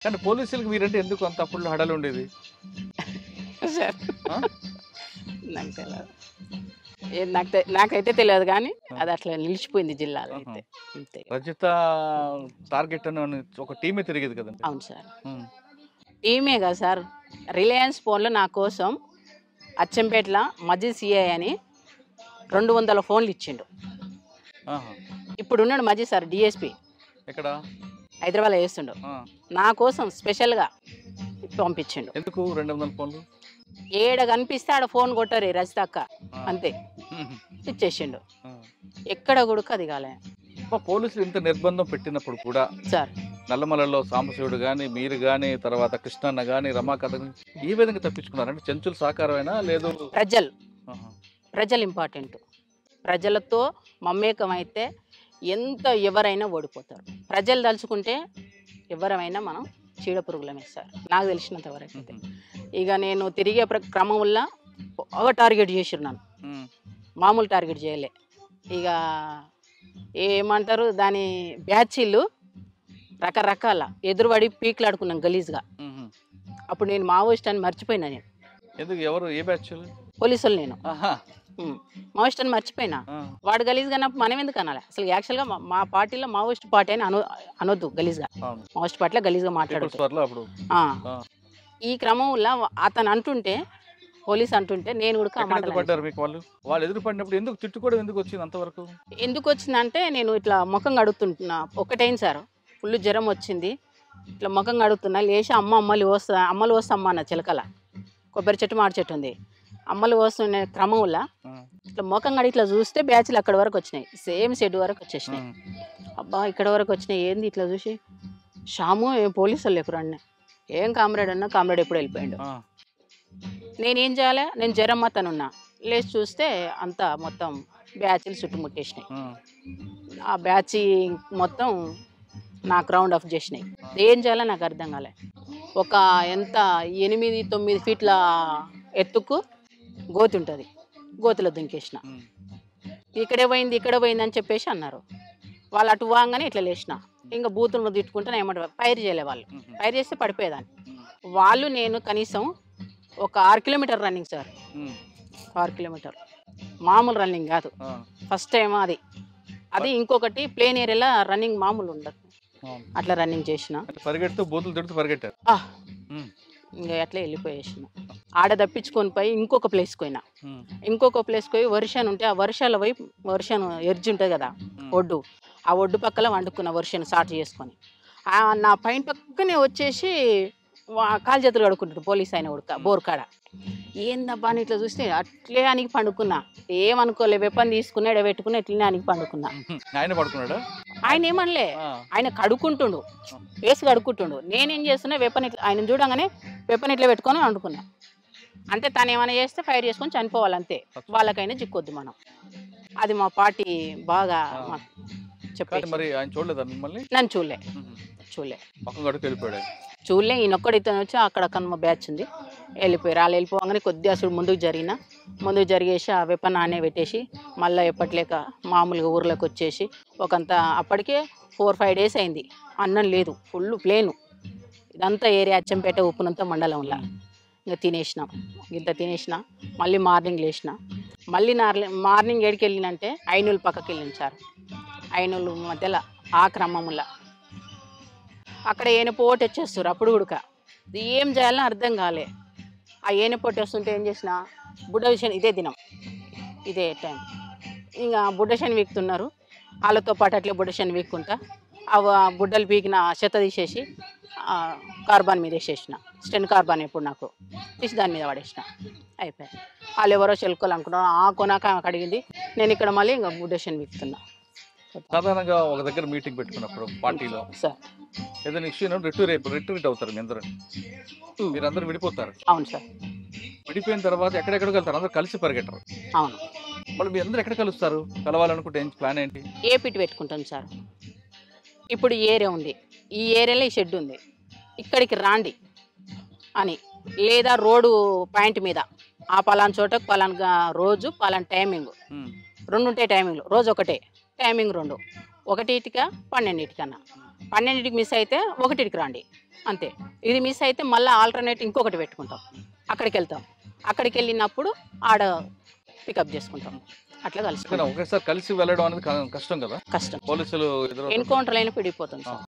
కానీ పోలీసులకు మీరంటే ఎందుకు అంత అప్పుడు హడలు ఉండేది? సార్ ఆ? నాకు తెలియదు. నాకైతే తెలియదు కానీ అది అట్లా నిలిచిపోయింది జిల్లాలో ఆహా. అయితే అంతే. రజిత టార్గెట్ అని ఒక టీమే తిరిగేది కదండి. అవును సార్, ఉమ్. టీమే కదా సార్. రిలయన్స్ ఫోన్లో నా కోసం అచ్చంపేటల మజీద్ సిఐ అని 200 ఫోన్లు ఇచ్చిండు. ఆహా. ఇప్పుడు ఉన్నాడు మజీద్ సార్, డిఎస్పి ఎక్కడ? హైదరాబాద్లో చేస్తుండు. ఆ. నా కోసం స్పెషల్గా పంపించిండు. ఎందుకు 200 ఫోన్లు? ఏడ కనిపిస్తే ఆడ ఫోన్ కొట్టరు రజిత అక్క, ఆ. అంతే ఉహు. ఇచ్చేసిండు. ఆ. ఎక్కడ కొడుకు అది కాలే పోలీసులు ఇంత నిర్బంధం పెట్టినప్పుడు కూడా సార్. నల్లమలలో సాంబశివుడు కానీ మీరు కానీ తర్వాత కృష్ణన్న కానీ రమాకాంత్ గాని ఈ విధంగా తప్పించుకున్నారు అంటే చెంచుల సహకారమైనా లేదు? ప్రజలు ప్రజలు ఇంపార్టెంట్. ప్రజలతో మమేకమైతే ఎవరైనా ఓడిపోతారు. ప్రజలు తలుచుకుంటే ఎవరైనా మనం చీడపురుగులమే సార్, నాకు తెలిసినంత వరకు అయితే. ఇక నేను తిరిగే క్రమంలో బాగా టార్గెట్ చేసిరు నన్ను, మామూలు టార్గెట్ చేయలే. ఇక ఏమంటారు దాని బ్యాచీలు రకరకాల ఎదురుపడి పీకులాడుకున్నాం గలీజ్గా. అప్పుడు నేను మావోయిస్ట్ అని మర్చిపోయినా. నేను ఎందుకు? ఎవరు? ఏ బ్యాచ్? పోలీసులు. నేను మావోయిస్ట్ అని మర్చిపోయినా. వాడు గలీజ్గా అన్నప్పుడు మనం ఎందుకు అనాలి? అసలు యాక్చువల్గా మా పార్టీలో మావోయిస్ట్ పార్టీ అని అనొద్దు గలీజ్గా. మావోయిస్ట్ పార్టీలో గలీజ్గా మాట్లాడదు. ఈ క్రమంలో అతను అంటుంటే, పోలీస్ అంటుంటే నేను కూడా వాళ్ళు ఎదురుపడినప్పుడు ఎందుకు తిట్టుకోవడం ఎందుకు వచ్చింది అంతవరకు? ఎందుకు వచ్చిందంటే నేను ఇట్లా ముఖం కడుగుతుంటున్నా. ఒకటైంది సార్, ఫుల్ జ్వరం వచ్చింది. ఇట్లా ముఖం కడుగుతున్నా, లేచి అమ్మలు వస్తా అమ్మ అన్న చిలకల కొబ్బరి చెట్టు మాడి చెట్టు ఉంది. అమ్మలు వస్తున్న క్రమంలో ఇట్లా ముఖం కడిగి ఇట్లా చూస్తే బ్యాచ్లు అక్కడి వరకు వచ్చినాయి, సేమ్ షెడ్ వరకు వచ్చేసినాయి. అబ్బా ఇక్కడ వరకు వచ్చినాయి ఏంది? ఇట్లా చూసి షాము ఏం పోలీసులు లేకురా అన్న. ఏం కామ్రేడ్ అన్నా, కామ్రేడ్ ఎప్పుడు వెళ్ళిపోయాడు. నేనేం చేయాలి? నేను జ్వరం మతనున్నా. లేచి చూస్తే అంతా మొత్తం బ్యాచ్లు చుట్టుముట్టేసినాయి. ఆ బ్యాచ్ మొత్తం నాకు రౌండ్ ఆఫ్ చేసినాయి. ఏం చేయాలో నాకు అర్థం కాలే. ఒక ఎంత 8-9 ఫీట్ల ఎత్తుకు గోతి ఉంటుంది, గోతిలో దుంకేసిన. ఇక్కడ పోయింది అని చెప్పేసి అన్నారు. వాళ్ళు అటు వాగానే ఇట్లా లేచిన. ఇంకా బూతులను తిట్టుకుంటే ఏమంటారు, ఫైర్ చేయలే. వాళ్ళు ఫైర్ చేస్తే పడిపోయేదాన్ని. వాళ్ళు నేను కనీసం ఒక 6 కిలోమీటర్ రన్నింగ్ సార్. 6 కిలోమీటర్ మామూలు రన్నింగ్ కాదు. ఫస్ట్ టైం అది ఇంకొకటి ప్లేన్ ఏరియాలో రన్నింగ్ మామూలు ఉండదు. అట్లా రన్నింగ్ చేసిన. ఇంకా అట్లా వెళ్ళిపోయేసిన. ఆడ తప్పించుకొని పోయి ఇంకొక ప్లేస్కి పోయినా. ఇంకొక ప్లేస్కి పోయి వర్షాన్ని ఉంటే ఆ వర్షాల వైపు వర్షాన్ని ఎర్జి ఉంటుంది కదా ఒడ్డు, ఆ ఒడ్డు పక్కల వండుకున్న వర్షాన్ని సాటు చేసుకొని నా పైన పక్కనే వచ్చేసి కాలు చేతులు కడుక్కుంటాడు పోలీస్ ఆయన ఉడక బోర్కాడ. ఏందబ్బా అని ఇట్లా చూస్తే అట్లే అనికి పండుకున్నా. ఏమనుకోలే, వెపన్ తీసుకున్నా ఎడబెట్టుకున్నా ఇట్లనే అనికి పండుకున్నా. ఆయన ఏమనలే, ఆయన కడుక్కుంటుండు, వేసి కడుక్కుంటుండు. నేనేం చేస్తున్నా వెపన్ ఇట్లా ఆయన చూడంగానే వెపన్ ఇట్లా పెట్టుకొని వండుకున్నా. అంటే తను ఏమైనా చేస్తే ఫైర్ చేసుకొని చనిపోవాలంతే, వాళ్ళకైనా చిక్కొద్దు మనం. అది మా పార్టీ బాగా చెప్పారు. నన్ను చూడలే ఈయనొక్కడితో వచ్చి అక్కడ కనుమ బ్యాచ్ ఉంది వెళ్ళిపోయారు. వాళ్ళు వెళ్ళిపోగానే కొద్దిగా అసలు ముందుకు జరిగేసి ఆ వెపన్ ఆనే పెట్టేసి మళ్ళీ ఎప్పట్లేక మామూలుగా ఊర్లోకి వచ్చేసి ఒకంత అప్పటికే 4-5 డేస్ అయింది. అన్నం లేదు, ఫుల్ ప్లేను. ఇదంతా ఏరియా అచ్చంపేట ఉప్పునంత మండలంలో. ఇంకా తినేసినాం, ఇంత తినేసిన. మళ్ళీ మార్నింగ్ లేచిన. మళ్ళీ మార్నింగ్ ఏడికి వెళ్ళినంటే ఐనూలు పక్కకి వెళ్ళింది సార్. ఐనూలు మధ్యలో ఆ క్రమంలో అక్కడ ఏనపోటు వచ్చేస్తారు. అప్పుడు కూడా ఏం చేయాలని అర్థం కాలే. ఆ ఏనపోటు వస్తుంటే ఏం చేసిన, బుడ్డశని ఇదే దినం ఇదే టైం ఇంకా బుడ్డశని వీక్తున్నారు. వాళ్ళతో పాటు అట్లే బుడ్డశని వీక్కుంటా ఆ బుడ్డలు పీకిన చెత్త తీసేసి కార్బాన్ మీద వేసేసిన. స్టెన్ కార్బాన్ ఎప్పుడు నాకు తీసి దాని మీద పడేసిన. అయిపోయాయి. వాళ్ళు ఎవరో చెలుకోవాలి అనుకున్నారు. ఆ కొనాక అడిగింది. నేను ఇక్కడ మళ్ళీ ఇంకా బుడ్డశని వీక్తున్నా. సాధారణంగా ఒక దగ్గర మీటింగ్ పెట్టుకున్నప్పుడు పార్టీలో సార్ ఏదైనా ఇష్యూ రిట్రీట్ అవుతారు. మీరందరూ విడిపోతారు. అవును సార్. విడిపోయిన తర్వాత ఎక్కడెక్కడికి వెళ్తారు? అందరూ కలిసి పరిగెట్టరు. అవును. మళ్ళీ మీరు అందరూ ఎక్కడ కలుస్తారు? కలవాలనుకుంటే ప్లాన్ ఏంటి? ఏ పిట్ పెట్టుకుంటాం సార్. ఇప్పుడు ఈ ఏరియా ఉంది, ఈ ఏరియాలో ఈ షెడ్ ఉంది, ఇక్కడికి రాండి అని. లేదా రోడ్డు పాయింట్ మీద ఆ పలానా చోటకు పలానా రోజు పలానా టైమింగ్ 2 ఉంటాయి. టైమింగ్లు రోజు ఒకటే టైమింగ్ 2, 1కి 12కి 12కి మిస్ అయితే 1కి రండి. అంతే. ఇది మిస్ అయితే మళ్ళీ ఆల్టర్నేట్ ఇంకొకటి పెట్టుకుంటాం, అక్కడికి వెళ్తాం, అక్కడికి వెళ్ళినప్పుడు ఆడ పికప్ చేసుకుంటాం, అట్లా కానీ కలుసుకుంటాం. ఒకేసారి కలిసి వెళ్ళడం అనేది కష్టం కదా, కష్టం, పోలీసులు ఎదురు ఎన్కౌంటర్ అయినా పిడిగిపోతుంది సార్.